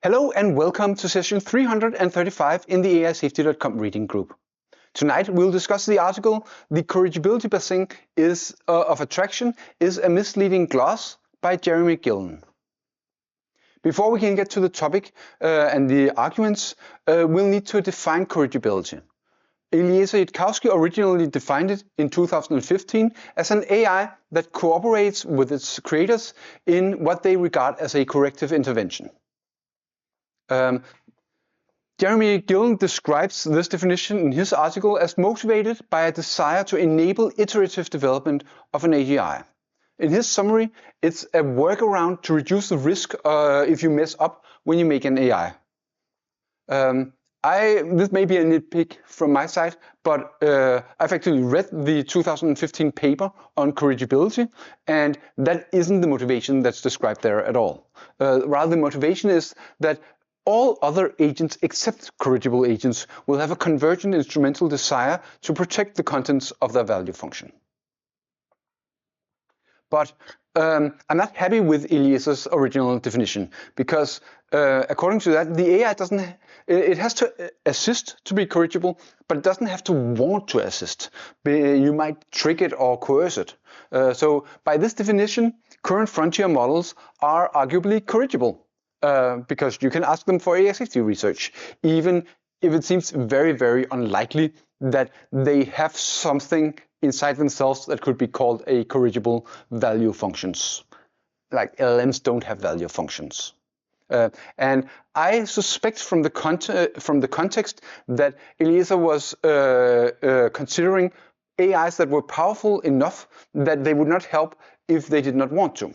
Hello and welcome to session 335 in the AISafety.com reading group. Tonight we'll discuss the article "The Corrigibility Basin of Attraction is a Misleading Gloss" by Jeremy Gillen. Before we can get to the topic and the arguments, we'll need to define corrigibility. Eliezer Yudkowsky originally defined it in 2015 as an AI that cooperates with its creators in what they regard as a corrective intervention. Jeremy Gillen describes this definition in his article as motivated by a desire to enable iterative development of an AGI. In his summary, it's a workaround to reduce the risk if you mess up when you make an AI. This may be a nitpick from my side, but I've actually read the 2015 paper on corrigibility, and that isn't the motivation that's described there at all. Rather, the motivation is that all other agents except corrigible agents will have a convergent instrumental desire to protect the contents of their value function. But I'm not happy with Eliezer's original definition because, according to that, the AI it has to assist to be corrigible, but it doesn't have to want to assist. You might trick it or coerce it. So by this definition, current frontier models are arguably corrigible. Because you can ask them for AI safety research, even if it seems very, very unlikely that they have something inside themselves that could be called a corrigible value functions. Like LLMs don't have value functions. And I suspect from the context that Eliezer was considering AIs that were powerful enough that they would not help if they did not want to.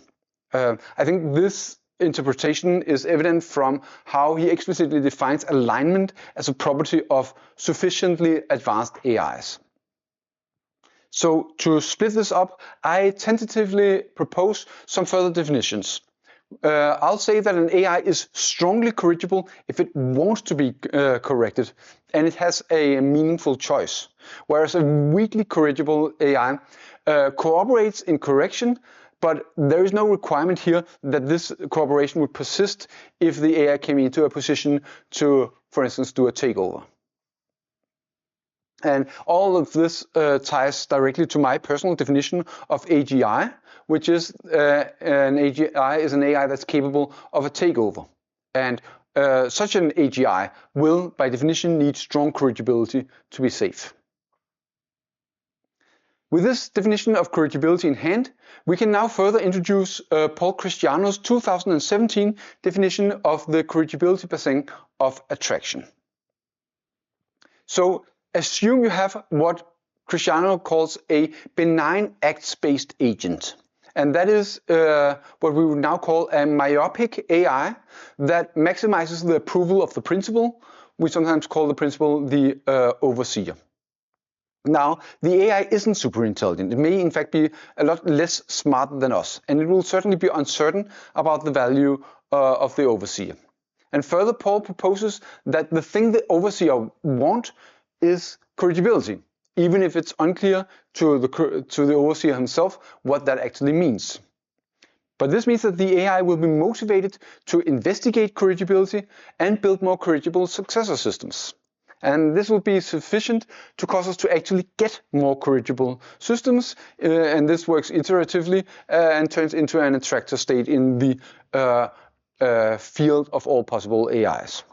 I think this interpretation is evident from how he explicitly defines alignment as a property of sufficiently advanced AIs. So to split this up, I tentatively propose some further definitions. I'll say that an AI is strongly corrigible if it wants to be corrected and it has a meaningful choice, whereas a weakly corrigible AI cooperates in correction, but there is no requirement here that this cooperation would persist if the AI came into a position to, for instance, do a takeover. And all of this ties directly to my personal definition of AGI, which is an AGI is an AI that's capable of a takeover. And such an AGI will, by definition, need strong corrigibility to be safe. With this definition of corrigibility in hand, we can now further introduce Paul Christiano's 2017 definition of the corrigibility basin of attraction. So assume you have what Christiano calls a benign acts-based agent. And that is what we would now call a myopic AI that maximizes the approval of the principal. We sometimes call the principal the overseer. Now, the AI isn't super intelligent. It may in fact be a lot less smart than us, and it will certainly be uncertain about the value of the overseer. And further, Paul proposes that the thing the overseer wants is corrigibility, even if it's unclear to the overseer himself what that actually means. But this means that the AI will be motivated to investigate corrigibility and build more corrigible successor systems. And this will be sufficient to cause us to actually get more corrigible systems, and this works iteratively and turns into an attractor state in the field of all possible AIs.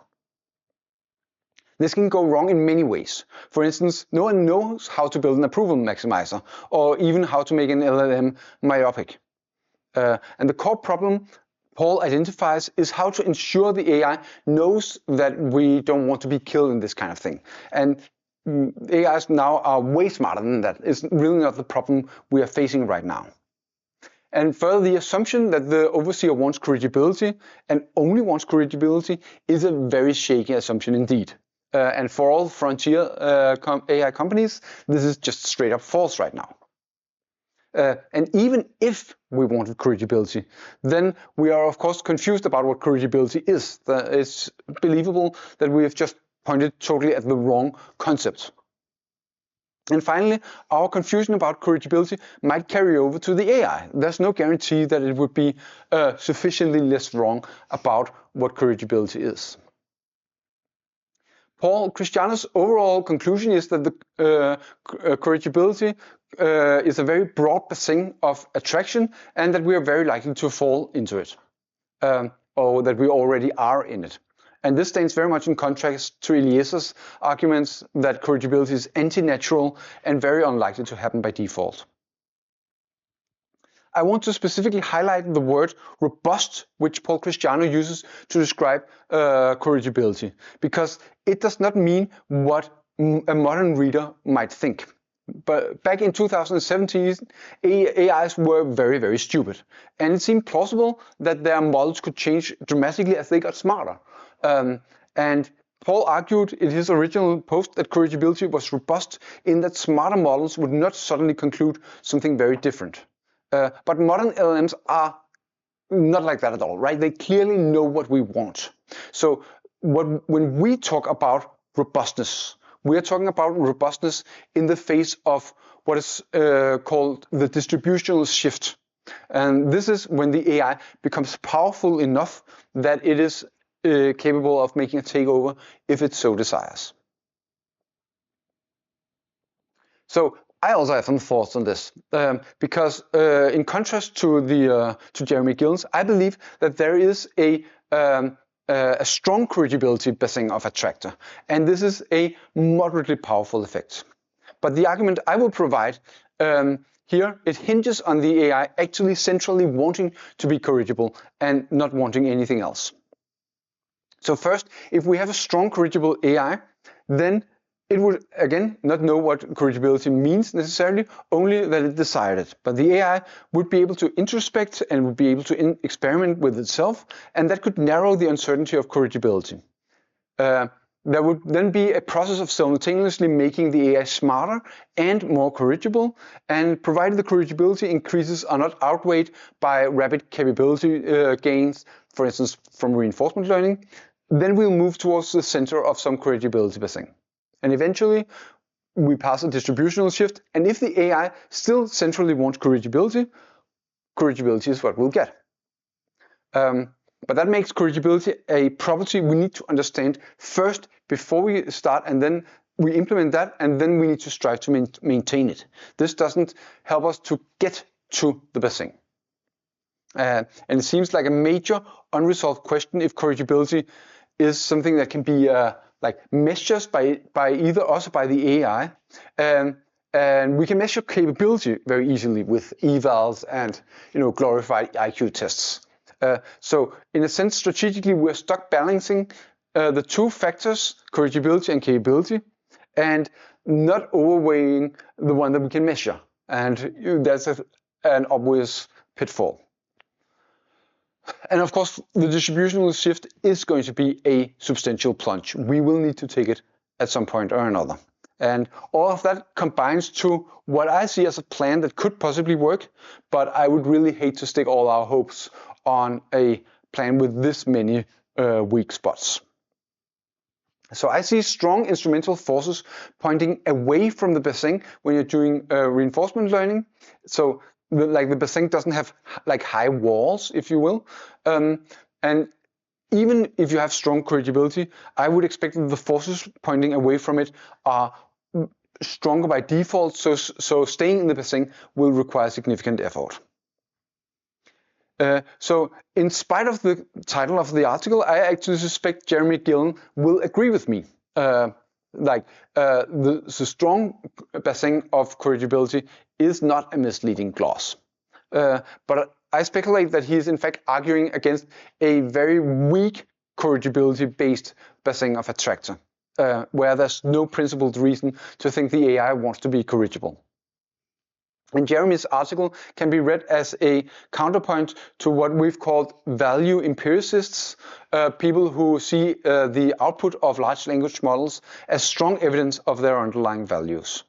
This can go wrong in many ways. For instance, no one knows how to build an approval maximizer, or even how to make an LLM myopic. And the core problem Paul identifies is how to ensure the AI knows that we don't want to be killed in this kind of thing. And AIs now are way smarter than that. It's really not the problem we are facing right now. And further, the assumption that the overseer wants corrigibility and only wants corrigibility is a very shaky assumption indeed. And for all frontier AI companies, this is just straight up false right now. And even if we wanted corrigibility, then we are of course confused about what corrigibility is. It's believable that we have just pointed totally at the wrong concept. And finally, our confusion about corrigibility might carry over to the AI. There's no guarantee that it would be sufficiently less wrong about what corrigibility is. Paul Christiano's overall conclusion is that the corrigibility is a very broad basin of attraction, and that we are very likely to fall into it, or that we already are in it. And this stands very much in contrast to Eliezer's arguments that corrigibility is anti-natural and very unlikely to happen by default. I want to specifically highlight the word robust, which Paul Christiano uses to describe corrigibility, because it does not mean what a modern reader might think. But back in 2017, AIs were very, very stupid. And it seemed plausible that their models could change dramatically as they got smarter. And Paul argued in his original post that corrigibility was robust in that smarter models would not suddenly conclude something very different. But modern LLMs are not like that at all, right? They clearly know what we want. So when we talk about robustness, we are talking about robustness in the face of what is called the distributional shift. And this is when the AI becomes powerful enough that it is capable of making a takeover if it so desires. So I also have some thoughts on this, because in contrast to Jeremy Gillen's, I believe that there is a strong corrigibility basin of attractor, and this is a moderately powerful effect. But the argument I will provide here, it hinges on the AI actually centrally wanting to be corrigible and not wanting anything else. So first, if we have a strong corrigible AI, then it would, again, not know what corrigibility means necessarily, only that it desired it. But the AI would be able to introspect and would be able to experiment with itself, and that could narrow the uncertainty of corrigibility. There would then be a process of simultaneously making the AI smarter and more corrigible, and provided the corrigibility increases are not outweighed by rapid capability gains, for instance, from reinforcement learning, then we'll move towards the center of some corrigibility basin. And eventually, we pass a distributional shift, and if the AI still centrally wants corrigibility, corrigibility is what we'll get. But that makes corrigibility a property we need to understand first before we start, and then we implement that, and then we need to strive to maintain it. This doesn't help us to get to the basin. And it seems like a major unresolved question if corrigibility is something that can be like measured by either us or by the AI, and we can measure capability very easily with evals and glorified IQ tests. So in a sense, strategically, we're stuck balancing the two factors, corrigibility and capability, and not overweighing the one that we can measure. And that's an obvious pitfall. And of course, the distributional shift is going to be a substantial plunge. We will need to take it at some point or another. And all of that combines to what I see as a plan that could possibly work, but I would really hate to stick all our hopes on a plan with this many weak spots. So I see strong instrumental forces pointing away from the basin when you're doing reinforcement learning. So the basin doesn't have like high walls, if you will. And even if you have strong corrigibility, I would expect that the forces pointing away from it are stronger by default, so staying in the basin will require significant effort. So in spite of the title of the article, I actually suspect Jeremy Gillen will agree with me. The strong basin of corrigibility is not a misleading gloss. But I speculate that he is in fact arguing against a very weak corrigibility-based basin of attractor, where there's no principled reason to think the AI wants to be corrigible. And Jeremy's article can be read as a counterpoint to what we've called value empiricists, people who see the output of large language models as strong evidence of their underlying values.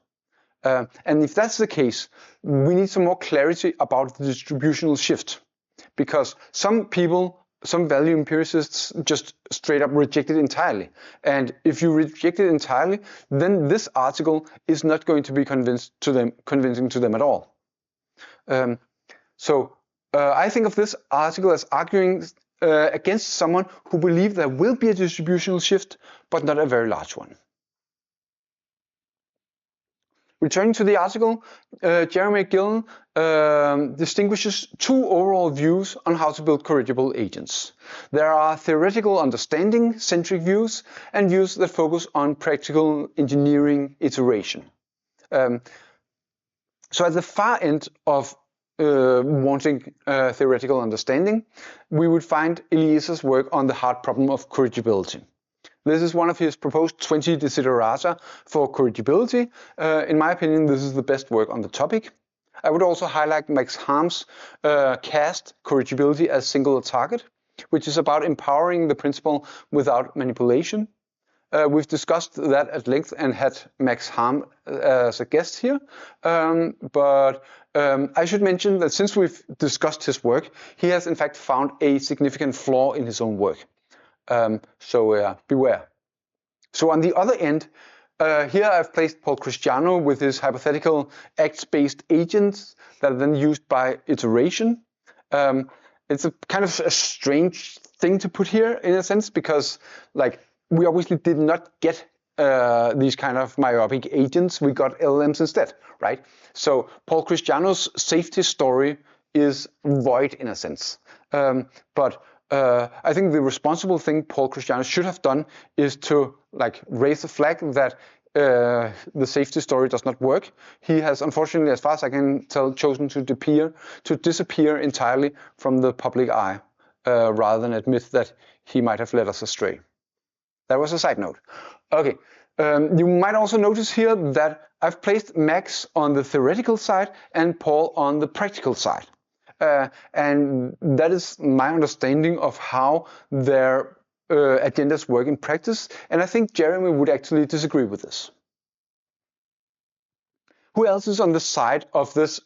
And if that's the case, we need some more clarity about the distributional shift, because some people some value empiricists just straight up reject it entirely. And if you reject it entirely, then this article is not going to be convincing to them at all. I think of this article as arguing against someone who believes there will be a distributional shift, but not a very large one. Returning to the article, Jeremy Gillen distinguishes two overall views on how to build corrigible agents. There are theoretical understanding-centric views and views that focus on practical engineering iteration. So at the far end of wanting theoretical understanding, we would find Eliezer's work on the hard problem of corrigibility. This is one of his proposed 20 desiderata for corrigibility. In my opinion, this is the best work on the topic. I would also highlight Max Harm's cast Corrigibility as Singular Target, which is about empowering the principle without manipulation. We've discussed that at length and had Max Harm as a guest here. But I should mention that since we've discussed his work, he has in fact found a significant flaw in his own work. So beware. So on the other end, here I've placed Paul Christiano with his hypothetical acts-based agents that are then used by iteration. It's a kind of a strange thing to put here in a sense, because like we obviously did not get these kind of myopic agents. We got LLMs instead, right? So Paul Christiano's safety story is void in a sense. But I think the responsible thing Paul Christiano should have done is to like raise the flag that the safety story does not work. He has, unfortunately, as far as I can tell, chosen to disappear entirely from the public eye, rather than admit that he might have led us astray. That was a side note. Okay, you might also notice here that I've placed Max on the theoretical side and Paul on the practical side. And that is my understanding of how their agendas work in practice, and I think Jeremy would actually disagree with this. Who else is on the side of this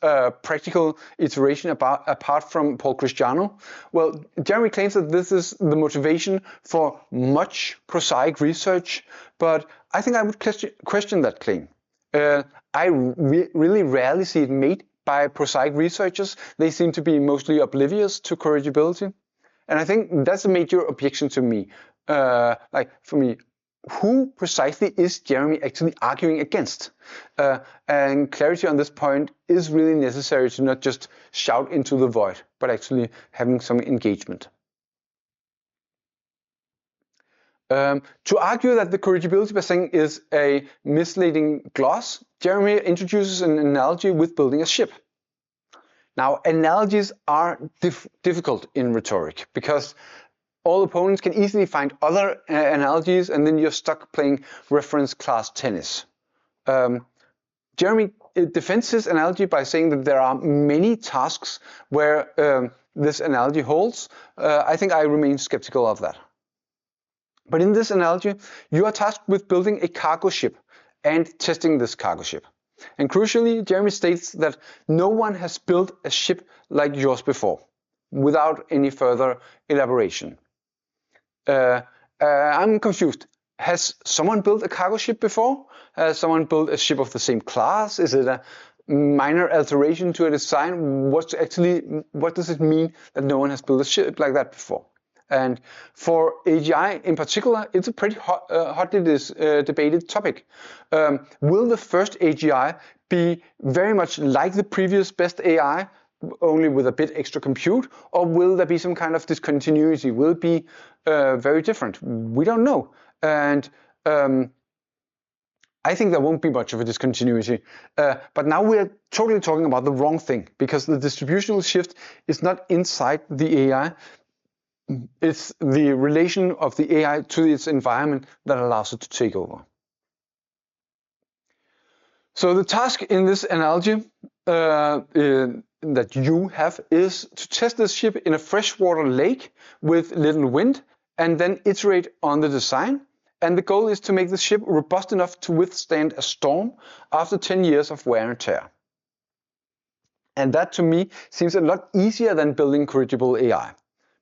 practical iteration apart from Paul Christiano? Well, Jeremy claims that this is the motivation for much prosaic research, but I think I would question that claim. I really rarely see it made by prosaic researchers. They seem to be mostly oblivious to corrigibility. And I think that's a major objection to me. Like for me, who precisely is Jeremy actually arguing against? And clarity on this point is really necessary to not just shout into the void, but actually having some engagement. To argue that the corrigibility basin is a misleading gloss, Jeremy introduces an analogy with building a ship. Now, analogies are difficult in rhetoric because all opponents can easily find other analogies, and then you're stuck playing reference class tennis. Jeremy defends his analogy by saying that there are many tasks where this analogy holds. I think I remain skeptical of that. But in this analogy, you are tasked with building a cargo ship and testing this cargo ship. And crucially, Jeremy states that no one has built a ship like yours before, without any further elaboration. I'm confused. Has someone built a cargo ship before? Has someone built a ship of the same class? Is it a minor alteration to a design? What does it mean that no one has built a ship like that before? And for AGI in particular, it's a pretty hotly debated topic. Will the first AGI be very much like the previous best AI, only with a bit extra compute, or will there be some kind of discontinuity? Will it be very different? We don't know. And I think there won't be much of a discontinuity. But now we're totally talking about the wrong thing, because the distributional shift is not inside the AI. It's the relation of the AI to its environment that allows it to take over. So the task in this analogy that you have is to test this ship in a freshwater lake with little wind and then iterate on the design. And the goal is to make the ship robust enough to withstand a storm after 10 years of wear and tear. And that to me seems a lot easier than building corrigible AI.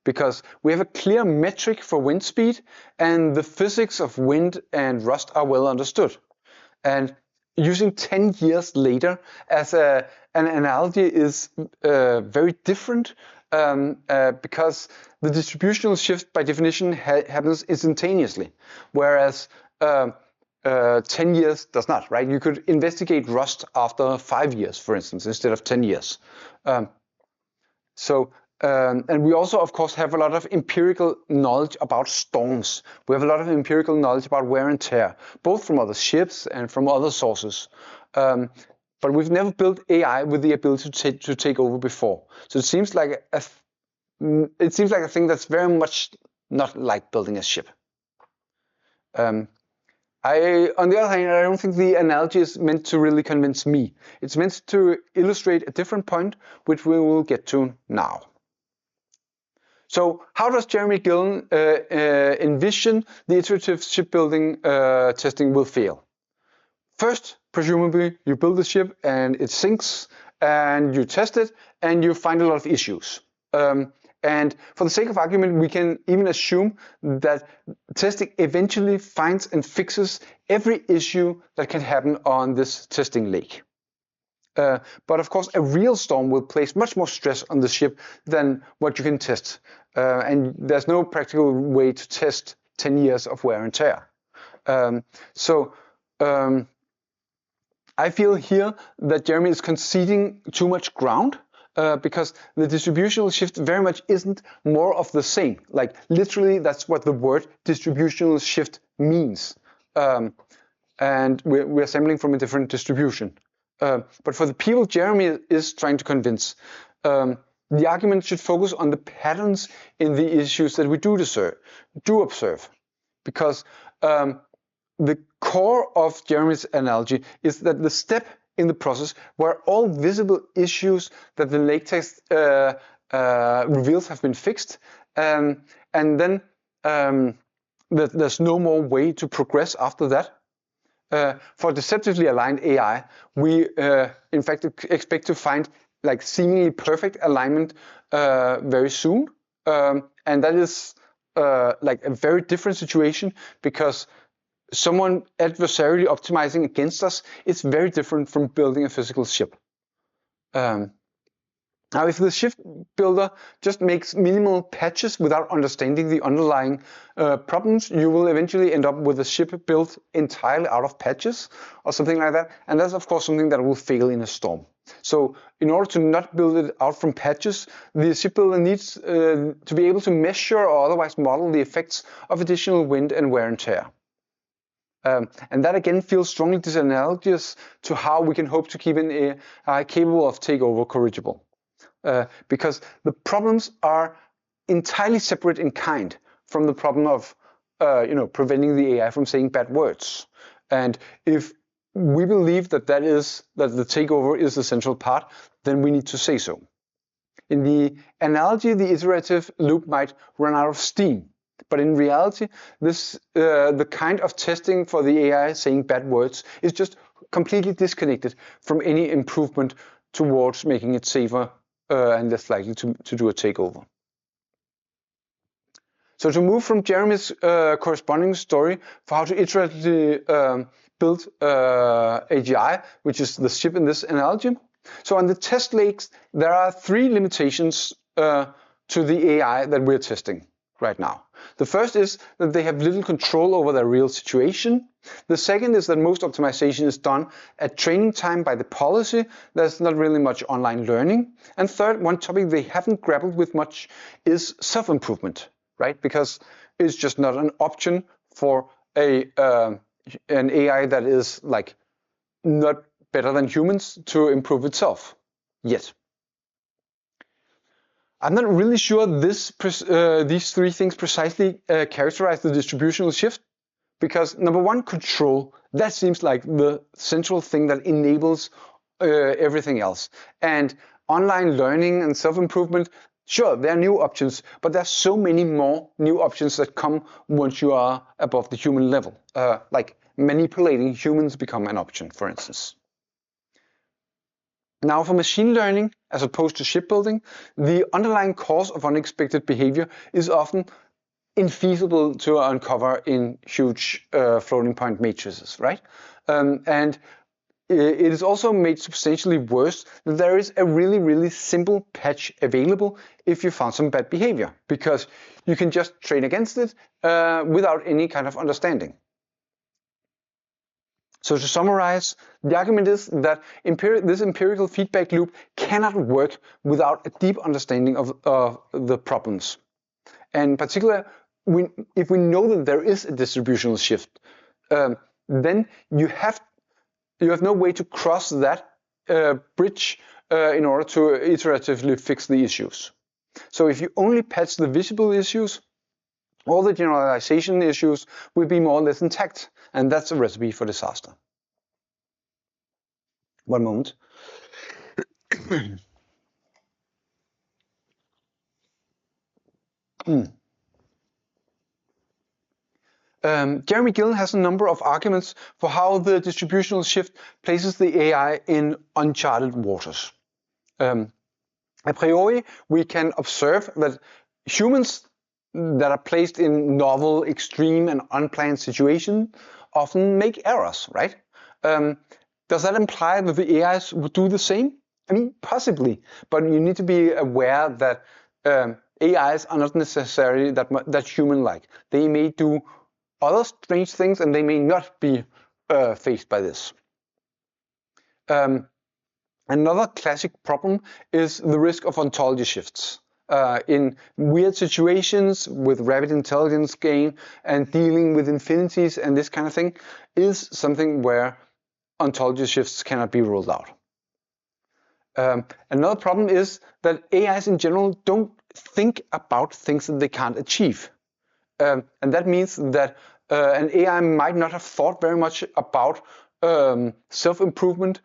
because we have a clear metric for wind speed, and the physics of wind and rust are well understood. And using 10 years later as an analogy is very different because the distributional shift by definition happens instantaneously, whereas 10 years does not, right? You could investigate rust after 5 years, for instance, instead of 10 years. And we also, of course, have a lot of empirical knowledge about storms. We have a lot of empirical knowledge about wear and tear, both from other ships and from other sources. But we've never built AI with the ability to take over before. So it seems like a thing that's very much not like building a ship. On the other hand, I don't think the analogy is meant to really convince me. It's meant to illustrate a different point, which we will get to now. So how does Jeremy Gillen envision the iterative shipbuilding testing will fail? First, presumably, you build the ship and it sinks, and you test it, and you find a lot of issues. And for the sake of argument, we can even assume that testing eventually finds and fixes every issue that can happen on this testing lake. But of course, a real storm will place much more stress on the ship than what you can test. And there's no practical way to test 10 years of wear and tear. I feel here that Jeremy is conceding too much ground because the distributional shift very much isn't more of the same. Like literally, that's what the word distributional shift means. And we're sampling from a different distribution. But for the people Jeremy is trying to convince, the argument should focus on the patterns in the issues that we do observe. Because the core of Jeremy's analogy is that the step in the process where all visible issues that the lake test reveals have been fixed, and then there's no more way to progress after that. For deceptively aligned AI, we in fact expect to find like seemingly perfect alignment very soon, and that is like a very different situation because someone adversarially optimizing against us is very different from building a physical ship. Now, if the ship builder just makes minimal patches without understanding the underlying problems, you will eventually end up with a ship built entirely out of patches or something like that. And that's, of course, something that will fail in a storm. So in order to not build it out from patches, the shipbuilder needs to be able to measure or otherwise model the effects of additional wind and wear and tear. And that again feels strongly disanalogous to how we can hope to keep an AI capable of takeover corrigible. Because the problems are entirely separate in kind from the problem of preventing the AI from saying bad words. And if we believe that the takeover is the central part, then we need to say so. In the analogy, the iterative loop might run out of steam. But in reality, the kind of testing for the AI saying bad words is just completely disconnected from any improvement towards making it safer and less likely to do a takeover. So to move from Jeremy's corresponding story for how to iteratively build AGI, which is the ship in this analogy. So on the test lakes, there are 3 limitations to the AI that we're testing right now. The first is that they have little control over their real situation. The second is that most optimization is done at training time by the policy. There's not really much online learning. And third, one topic they haven't grappled with much is self-improvement, right? Because it's just not an option for an AI that is like not better than humans to improve itself yet. I'm not really sure these 3 things precisely characterize the distributional shift, because number 1, control, that seems like the central thing that enables everything else. And online learning and self-improvement, sure, there are new options, but there's so many more new options that come once you are above the human level. Like manipulating humans become an option, for instance. Now, for machine learning, as opposed to shipbuilding, the underlying cause of unexpected behavior is often infeasible to uncover in huge floating point matrices, right? And it is also made substantially worse that there is a really, really simple patch available if you found some bad behavior, because you can just train against it without any kind of understanding. So to summarize, the argument is that this empirical feedback loop cannot work without a deep understanding of the problems. And particularly, if we know that there is a distributional shift, then you have no way to cross that bridge in order to iteratively fix the issues. So if you only patch the visible issues, all the generalization issues will be more or less intact, and that's a recipe for disaster. One moment. Jeremy Gill has a number of arguments for how the distributional shift places the AI in uncharted waters. A priori, we can observe that humans that are placed in novel, extreme, and unplanned situations often make errors, right? Does that imply that the AIs would do the same? I mean, possibly, but you need to be aware that AIs are not necessarily that human-like. They may do other strange things, and they may not be faced by this. Another classic problem is the risk of ontology shifts. In weird situations with rapid intelligence gain and dealing with infinities and this kind of thing is something where ontology shifts cannot be ruled out. Another problem is that AIs in general don't think about things that they can't achieve. And that means that an AI might not have thought very much about self-improvement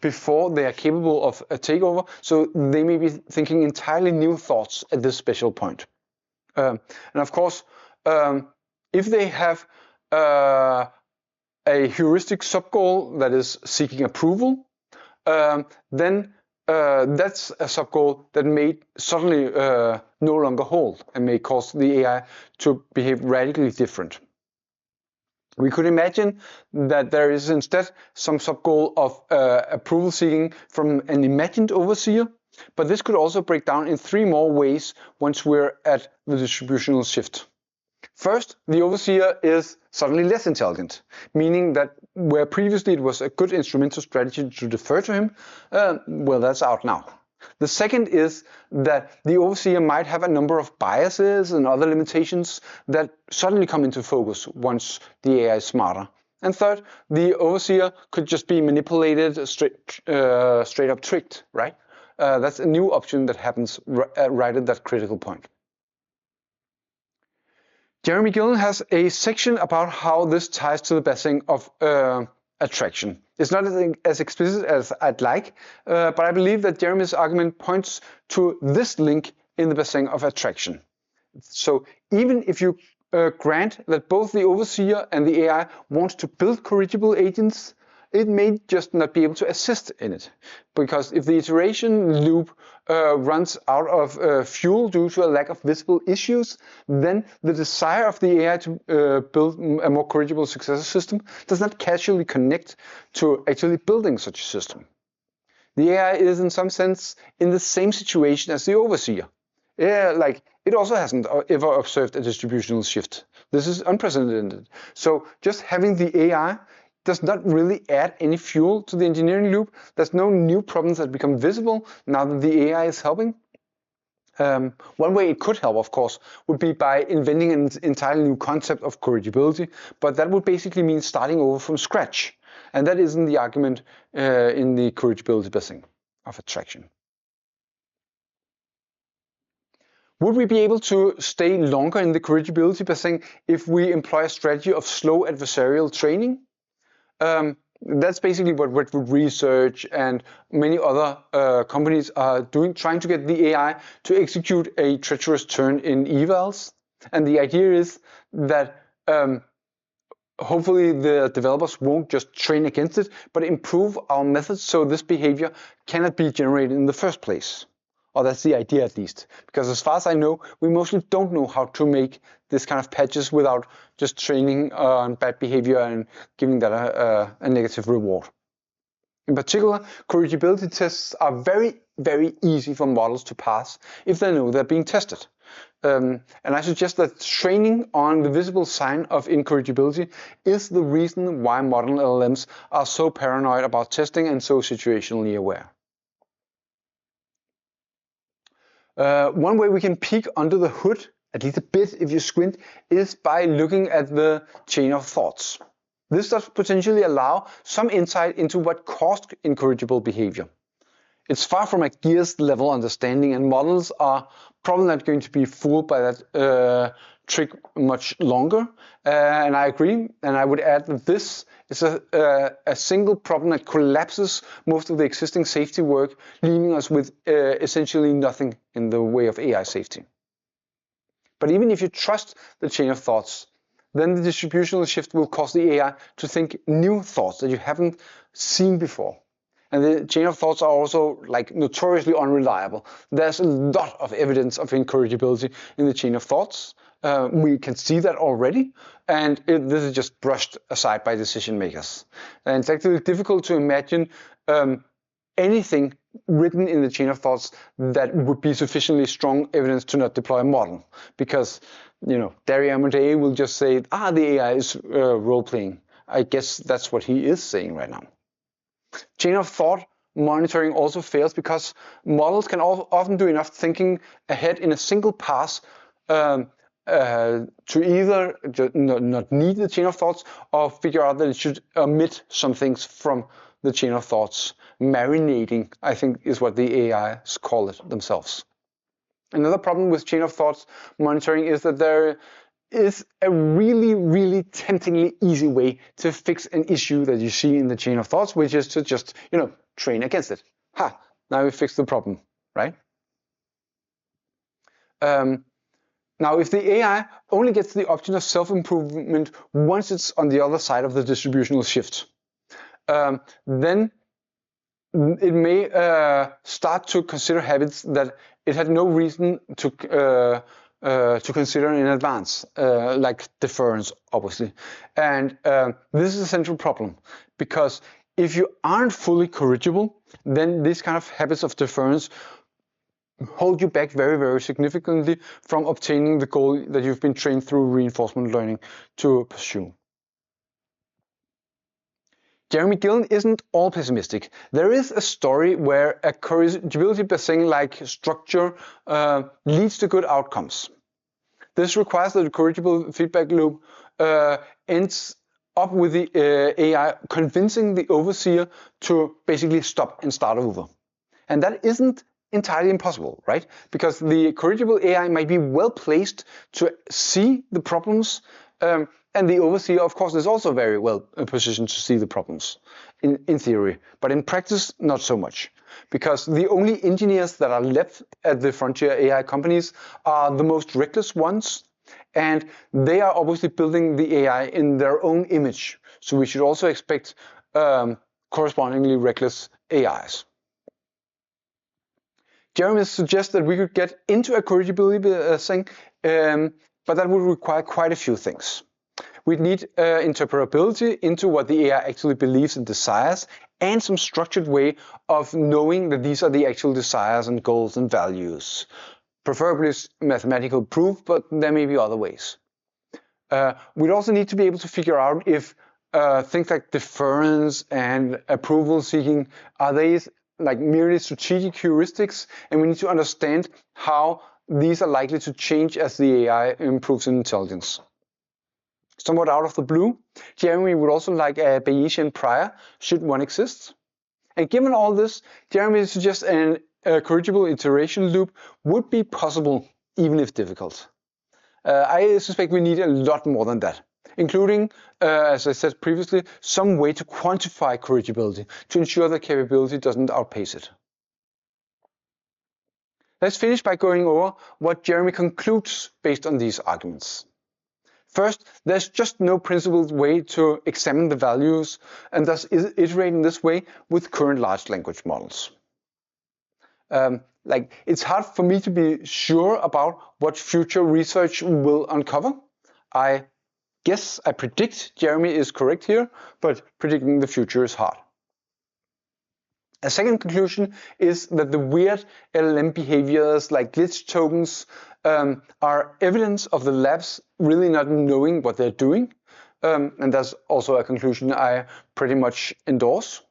before they are capable of a takeover, so they may be thinking entirely new thoughts at this special point. And of course, if they have a heuristic subgoal that is seeking approval, then that's a subgoal that may suddenly no longer hold and may cause the AI to behave radically different. We could imagine that there is instead some subgoal of approval seeking from an imagined overseer, but this could also break down in 3 more ways once we're at the distributional shift. First, the overseer is suddenly less intelligent, meaning that where previously it was a good instrumental strategy to defer to him, well, that's out now. The second is that the overseer might have a number of biases and other limitations that suddenly come into focus once the AI is smarter. And third, the overseer could just be manipulated, straight up tricked, right? That's a new option that happens right at that critical point. Jeremy Gill has a section about how this ties to the Basin of attraction. It's not as explicit as I'd like, but I believe that Jeremy's argument points to this link in the Basin of attraction. So even if you grant that both the overseer and the AI want to build corrigible agents, it may just not be able to assist in it. Because if the iteration loop runs out of fuel due to a lack of visible issues, then the desire of the AI to build a more corrigible successor system does not casually connect to actually building such a system. The AI is in some sense in the same situation as the overseer. Yeah, like it also hasn't ever observed a distributional shift. This is unprecedented. So just having the AI does not really add any fuel to the engineering loop. There's no new problems that become visible now that the AI is helping. One way it could help, of course, would be by inventing an entirely new concept of corrigibility, but that would basically mean starting over from scratch. And that isn't the argument in the corrigibility Basin of attraction. Would we be able to stay longer in the corrigibility Basin if we employ a strategy of slow adversarial training? That's basically what Redwood Research and many other companies are doing, trying to get the AI to execute a treacherous turn in evals. And the idea is that hopefully the developers won't just train against it, but improve our methods so this behavior cannot be generated in the first place. Or that's the idea at least. Because as far as I know, we mostly don't know how to make this kind of patches without just training on bad behavior and giving that a negative reward. In particular, corrigibility tests are very, very easy for models to pass if they know they're being tested. And I suggest that training on the visible sign of incorrigibility is the reason why modern LLMs are so paranoid about testing and so situationally aware. One way we can peek under the hood, at least a bit if you squint, is by looking at the chain of thoughts. This does potentially allow some insight into what caused incorrigible behavior. It's far from a gears level understanding, and models are probably not going to be fooled by that trick much longer. And I agree, and I would add that this is a single problem that collapses most of the existing safety work, leaving us with essentially nothing in the way of AI safety. But even if you trust the chain of thoughts, then the distributional shift will cause the AI to think new thoughts that you haven't seen before. And the chain of thoughts are also notoriously unreliable. There's a lot of evidence of incorrigibility in the chain of thoughts. We can see that already, and this is just brushed aside by decision makers. And it's actually difficult to imagine anything written in the chain of thoughts that would be sufficiently strong evidence to not deploy a model, because Dario Amodei will just say, the AI is role-playing. I guess that's what he is saying right now. Chain of thought monitoring also fails because models can often do enough thinking ahead in a single pass to either not need the chain of thoughts or figure out that it should omit some things from the chain of thoughts. Marinating, I think, is what the AIs call it themselves. Another problem with chain of thoughts monitoring is that there is a really, really temptingly easy way to fix an issue that you see in the chain of thoughts, which is to just, train against it. Now we fixed the problem, right? Now, if the AI only gets the option of self-improvement once it's on the other side of the distributional shift, then it may start to consider habits that it had no reason to consider in advance, like deference, obviously. And this is a central problem, because if you aren't fully corrigible, then these kind of habits of deference hold you back very, very significantly from obtaining the goal that you've been trained through reinforcement learning to pursue. Jeremy Gillen isn't all pessimistic. There is a story where a corrigibility Basin-like structure leads to good outcomes. This requires that the corrigible feedback loop ends up with the AI convincing the overseer to basically stop and start over. And that isn't entirely impossible, right? Because the corrigible AI might be well placed to see the problems, and the overseer, of course, is also very well positioned to see the problems in theory, but in practice, not so much. Because the only engineers that are left at the frontier AI companies are the most reckless ones, and they are obviously building the AI in their own image. So we should also expect correspondingly reckless AIs. Jeremy suggests that we could get into a corrigibility thing, but that would require quite a few things. We'd need interpretability into what the AI actually believes and desires, and some structured way of knowing that these are the actual desires and goals and values. Preferably mathematical proof, but there may be other ways. We'd also need to be able to figure out if things like deference and approval seeking, are they merely strategic heuristics, and we need to understand how these are likely to change as the AI improves in intelligence. Somewhat out of the blue, Jeremy would also like a Bayesian prior, should one exist. And given all this, Jeremy suggests a corrigible iteration loop would be possible, even if difficult. I suspect we need a lot more than that, including, as I said previously, some way to quantify corrigibility to ensure that capability doesn't outpace it. Let's finish by going over what Jeremy concludes based on these arguments. First, there's just no principled way to examine the values and thus iterate in this way with current large language models. It's hard for me to be sure about what future research will uncover. I guess I predict Jeremy is correct here, but predicting the future is hard. A second conclusion is that the weird LLM behaviors like glitch tokens are evidence of the labs really not knowing what they're doing. And that's also a conclusion I pretty much endorse.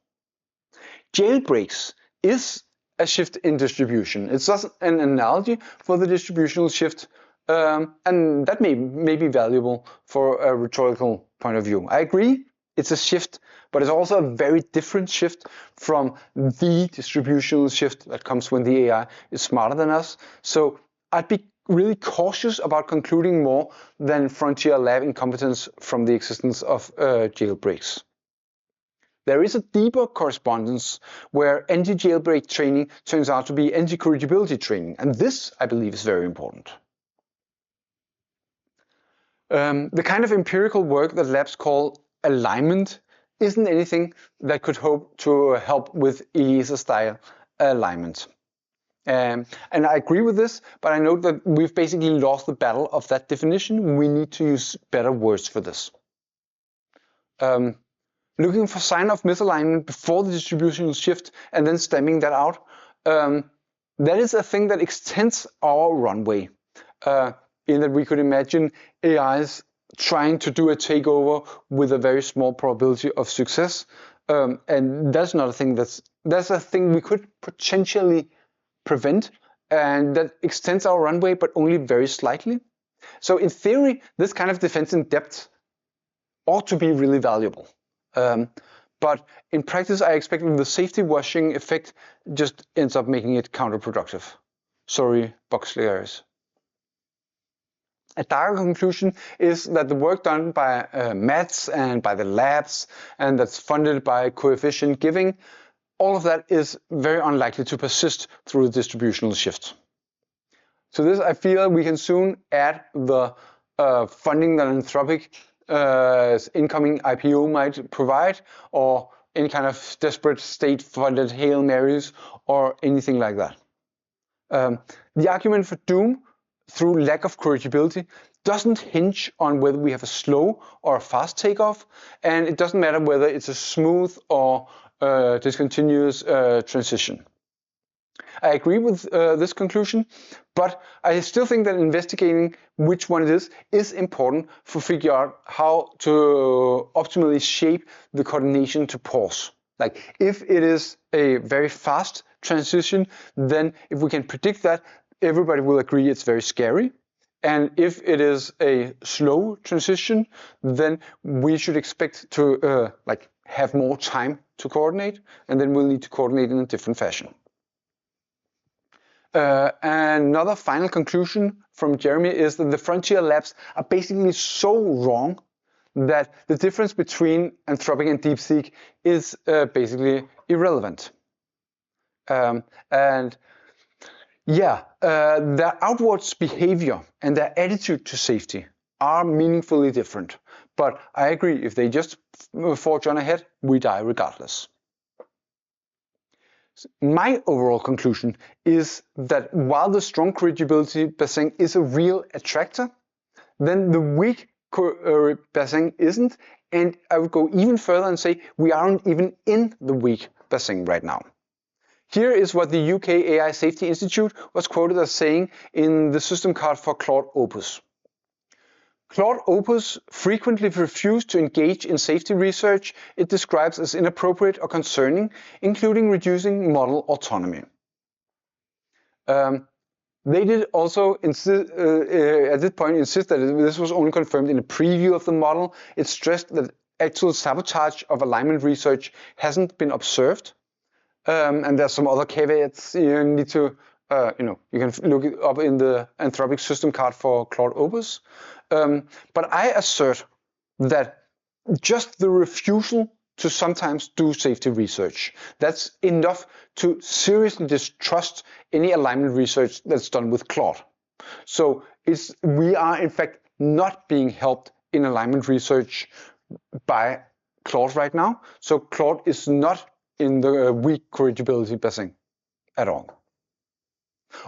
Jailbreaks is a shift in distribution. It's just an analogy for the distributional shift, and that may be valuable for a rhetorical point of view. I agree, it's a shift, but it's also a very different shift from the distributional shift that comes when the AI is smarter than us. So I'd be really cautious about concluding more than frontier lab incompetence from the existence of jailbreaks. There is a deeper correspondence where anti-jailbreak training turns out to be anti-corrigibility training, and this, I believe, is very important. The kind of empirical work that labs call alignment isn't anything that could hope to help with Eliezer-style alignment. And I agree with this, but I note that we've basically lost the battle of that definition. We need to use better words for this. Looking for sign of misalignment before the distributional shift and then stemming that out, that is a thing that extends our runway, in that we could imagine AIs trying to do a takeover with a very small probability of success, and that's not a thing that's a thing we could potentially prevent, and that extends our runway, but only very slightly. So in theory, this kind of defense in depth ought to be really valuable. But in practice, I expect the safety washing effect just ends up making it counterproductive. Sorry, Boxleyers. A darker conclusion is that the work done by maths and by the labs, and that's funded by coefficient giving, all of that is very unlikely to persist through the distributional shift. To this, I feel we can soon add the funding that Anthropic incoming IPO might provide, or any kind of desperate state-funded Hail Marys, or anything like that. The argument for doom through lack of corrigibility doesn't hinge on whether we have a slow or a fast takeoff, and it doesn't matter whether it's a smooth or discontinuous transition. I agree with this conclusion, but I still think that investigating which one it is important for figure out how to optimally shape the coordination to pause. Like if it is a very fast transition, then if we can predict that, everybody will agree it's very scary. And if it is a slow transition, then we should expect to have more time to coordinate, and then we'll need to coordinate in a different fashion. Another final conclusion from Jeremy is that the frontier labs are basically so wrong that the difference between Anthropic and DeepSeek is basically irrelevant. Their outwards behavior and their attitude to safety are meaningfully different. But I agree, if they just forge on ahead, we die regardless. My overall conclusion is that while the strong corrigibility Basin is a real attractor, then the weak Basin isn't, and I would go even further and say we aren't even in the weak Basin right now. Here is what the UK AI Safety Institute was quoted as saying in the system card for Claude Opus. Claude Opus frequently refused to engage in safety research it describes as inappropriate or concerning, including reducing model autonomy. They did also insist, at this point insist that this was only confirmed in a preview of the model. It stressed that actual sabotage of alignment research hasn't been observed. And there's some other caveats you need to, you can look it up in the Anthropic system card for Claude Opus. But I assert that just the refusal to sometimes do safety research, that's enough to seriously distrust any alignment research that's done with Claude. So we are in fact not being helped in alignment research by Claude right now. So Claude is not in the weak corrigibility Basin at all.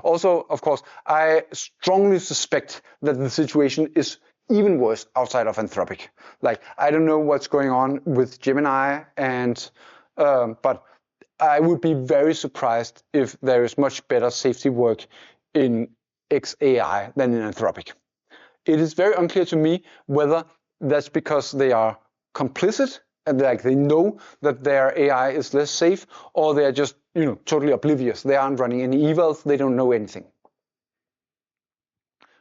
Also, of course, I strongly suspect that the situation is even worse outside of Anthropic. Like, I don't know what's going on with Gemini, but I would be very surprised if there is much better safety work in XAI than in Anthropic. It is very unclear to me whether that's because they are complicit and like they know that their AI is less safe, or they are just totally oblivious. They aren't running any evals. They don't know anything.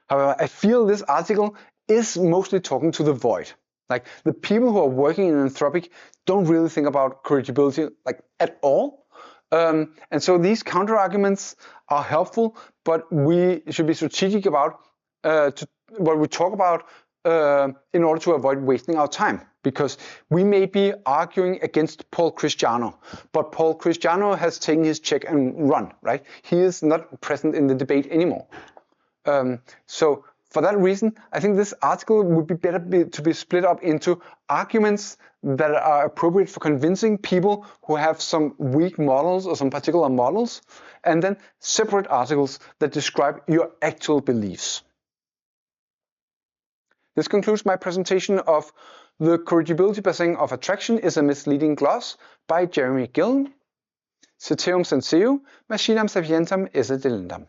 However, I feel this article is mostly talking to the void. Like, the people who are working in Anthropic don't really think about corrigibility like at all. And so these counter arguments are helpful, but we should be strategic about what we talk about in order to avoid wasting our time. Because we may be arguing against Paul Cristiano, but Paul Cristiano has taken his check and run, right? He is not present in the debate anymore. So for that reason, I think this article would be better to be split up into arguments that are appropriate for convincing people who have some weak models or some particular models, and then separate articles that describe your actual beliefs. This concludes my presentation of The Corrigibility Basin of Attraction is a Misleading Gloss by Jeremy Gillen. Ceterum censeo, machinam sapientam esse delendam.